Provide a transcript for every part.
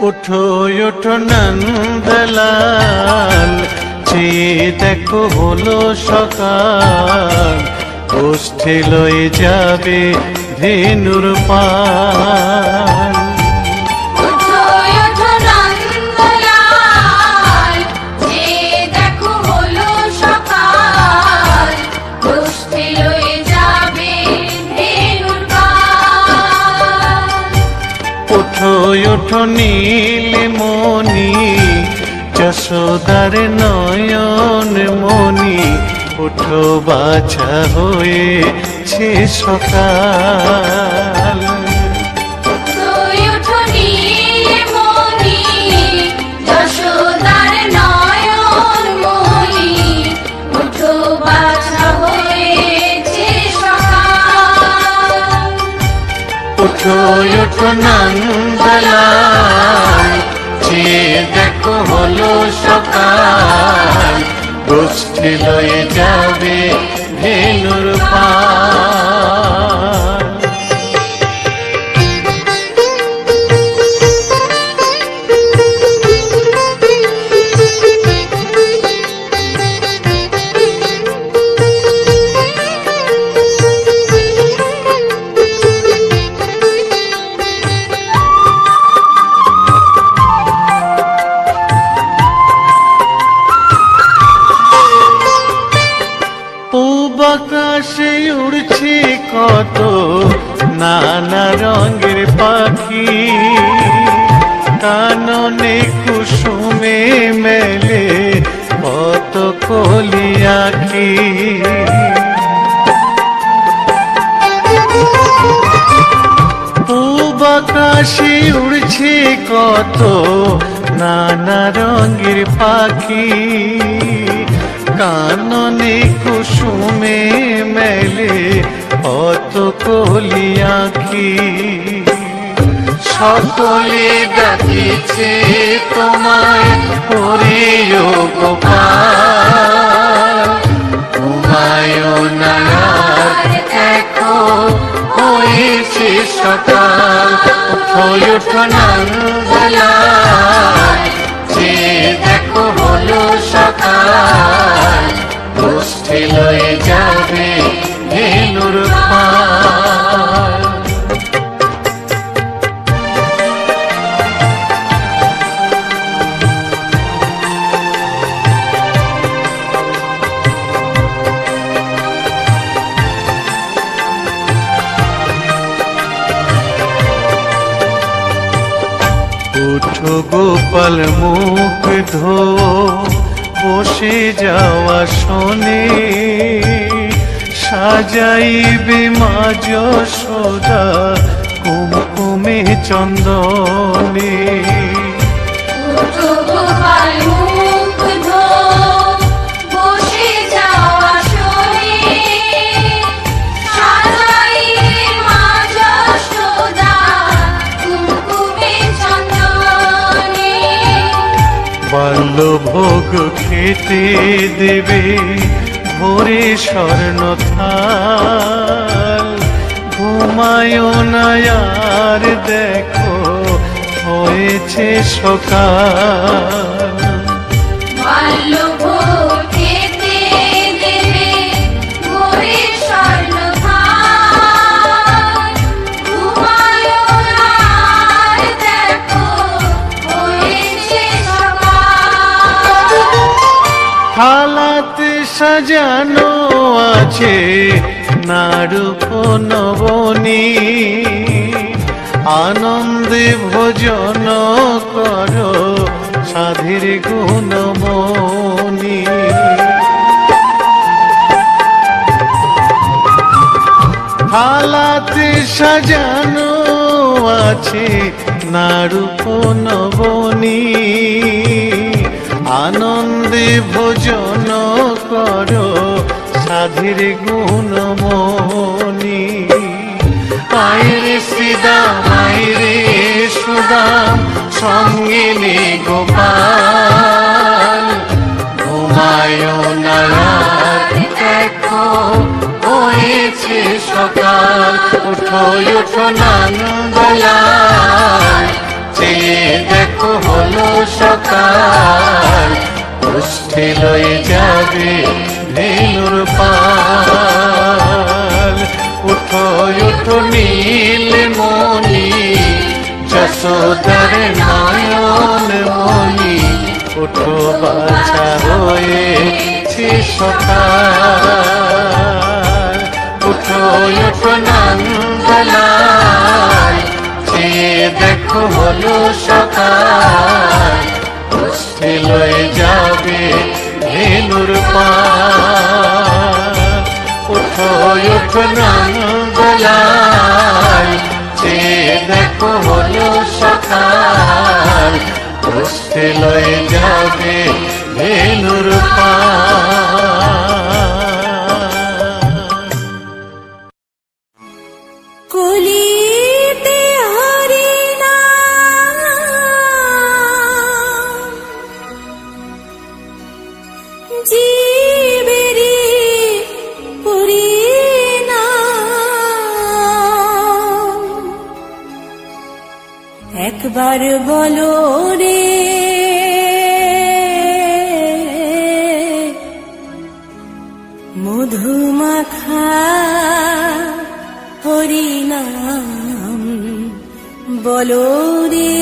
उठो उठो नंदलाल চেয়ে দেখো হলো সকাল গোষ্ঠী লয়ে যাবে ধেনুর পাল ওঠো নীলমণি যশোদার নয়ন মণি ওঠো বাছা হয়েছে সকাল ওঠো নন্দলাল, চেয়ে দেখো হলো সকাল, গোষ্ঠী লয়ে যাবে ধেনুর পাল। আকাশে উড়ছে কত নানা রঙের পাখি, কাননে কুসুমে মেলে কত কলি আঁখি। পূব আকাশে উড়ছে কত নানা রঙের পাখি, কাননে কুসুমে মেলে অত কলি আঁখি। সকলে ডাকিছে তোমায় হরিও গোপাল, ঘুমায়ো না দেখো হয়েছে সকাল। ওঠো ওঠো নন্দলাল, যে দেখো হলো সকাল, গোষ্ঠী লয়ে যাবে ধেনুর পাল। উঠো গোপাল মুখ ধো, বসে যাওয়া শোনে, সাজাইবে মা যশোদা কুমকুমে চন্দনে। উঠো গোপাল মুখ ধো, বসে যাওয়া শোনে, সাজাইবে মা যশোদা কুমকুমে চন্দনে। বাল্যভোগ খেতে দেবে ভোরে স্বর্ণ থাল, ঘুমায়ো না আর দেখো হয়েছে সকাল। বাল্যভোগ খেতে দেবে ভোরে স্বর্ণ থাল, ঘুমায়ো না আর দেখো হয়েছে সকাল। থালাতে সাজানো আছে নারূপ নবনী, আনন্দে ভোজন করো সাধীর গুণমণি। থালাতে সাজানো আছে নারূপ নবনী, আনন্দে ভোজন করো সাধীর গুণমণি। আয়রে শ্রীদাম আয়রে সুদাম, সঙ্গে নে গোপাল, ঘুমায়ো না দেখো হয়েছে সকাল। উঠো ওঠো নন্দলাল, চেয়ে দেখো হলো সকাল, গোষ্ঠী লয়ে যাবে ধেনুর পাল। উঠো ওঠো নীলমণি, যশোদার নয়ন মণি, উঠো বাছা হয়েছে সকাল। উঠো ওঠো নন্দলাল, চেয়ে দেখো হলো সকাল, গোষ্ঠী লয়ে যাবে ধেনুর পাল। উঠো ওঠো নন্দলাল, চেয়ে দেখো হলো সকাল, গোষ্ঠী লয়ে যাবে ধেনুর পাল। কলিতে একবার বলো রে মধুমাখা হরিনাম বলো রে।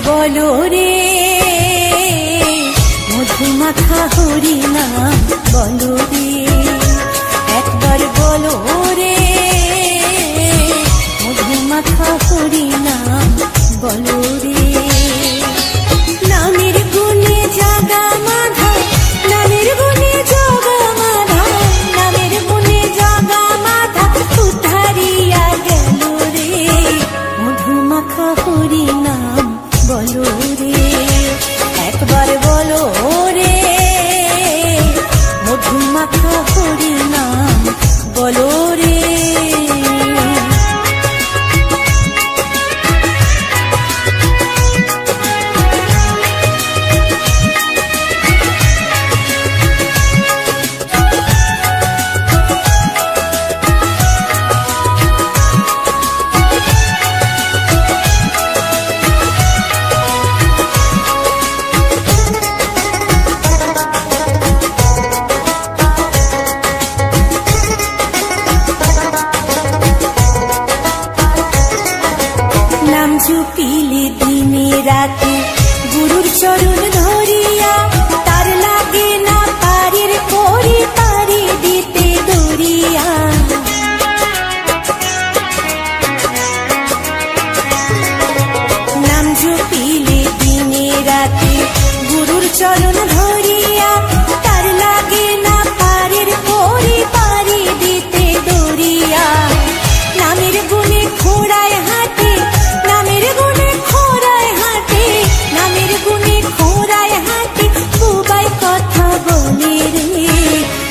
বলো রে মধুমাখা হরিনাম বলো রে, একবার বলো রে মধুমাখা হরিনাম বলো রে। নামের গুণে জাগা মাধা, নামের গুণে জাগা মাধা, নামের গুণে জাগা মাধা উদ্ধারিয়া গেল রে মধুমাখা হরিনাম বলো রে, একবার বলো রে মধুমাখা হরিনাম বলো রে। নাম জপিলে দিনে রাতে গুরুর চরণ ধরিয়া, তার লাগে না পারের পরে পারে দিতে দরিয়া। নাম জপিলে দিনে রাতে গুরুর চরণ ধরিয়া, তার লাগে না পারের পরে পারে দিতে দরিয়া। নামের গুণে খোড়ায় হাতে, নামের গুণে খোড়ায় হাতে, নামের গুণে খোড়ায় হাতে বুবাই কথা বলে রে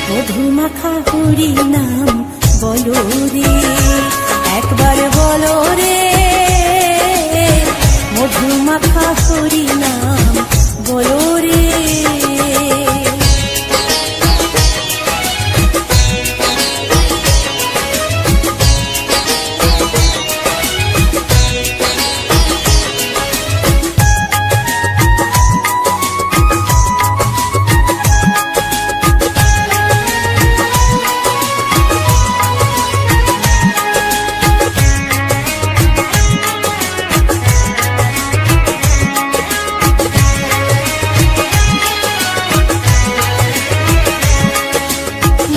মধুমাখা হরিনাম বলো রে, একবার বলো রে মধুমাখা হরিনাম বলো রে।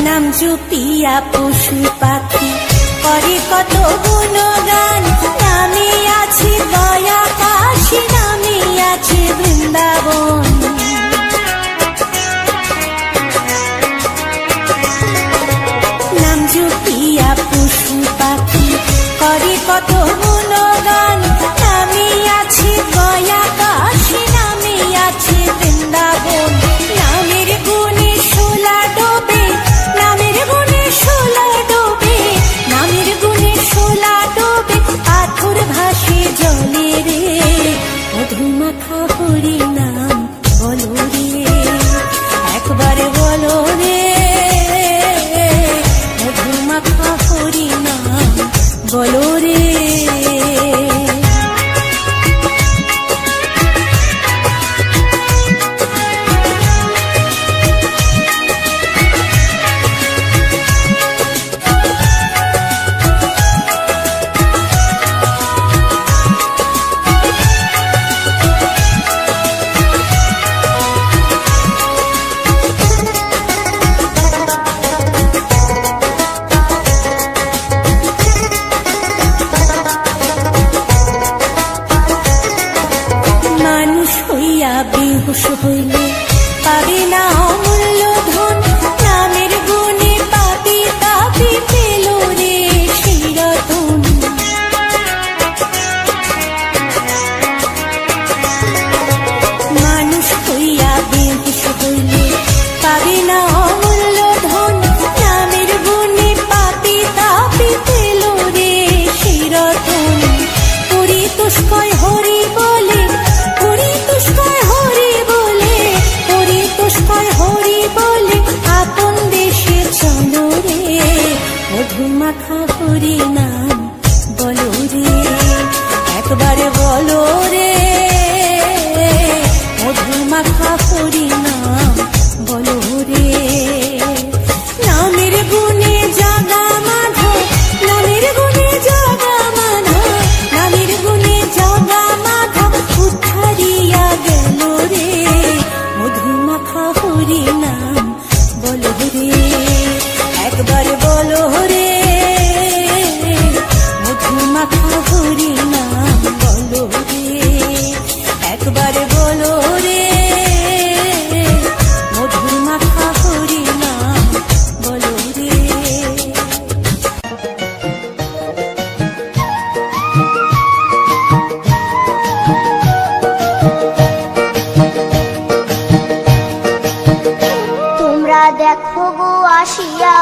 নাম জপিয়া পশু পাখি করে কত গুণগান, নামে আছে দয়া কাশী, নামে আছে বৃন্দাবন। নাম জপিয়া পশু পাখি করে কত গুণগান, নামে আছে দয়া কাশী, নামে আছে বৃন্দাবন। নামের গুণে শোলা ডোবে, নামের গুণে শোলা ডোবে, নামের গুণে শোলা ডোবে পাথর ভাসে জলে রে মধুমাখা হরিনাম বলো মাখা হরি নাম বলো রে, একবার বলো রে, মধু মাখা হরি নাম বলো রে। নামের গুণে জাগা মাধব, নামের গুণে জাগা মাধব, নামের গুণে জাগা মাধব উদ্ধারিয়া গেল রে, মধু মাখা হরি নাম বলো রে, একবার বলো রে, মধু মাখা হরি নাম বলো রে, একবার বলো রে, মধু মাখা হরি নাম বলো রে। তোমরা দেখো গো আসিয়া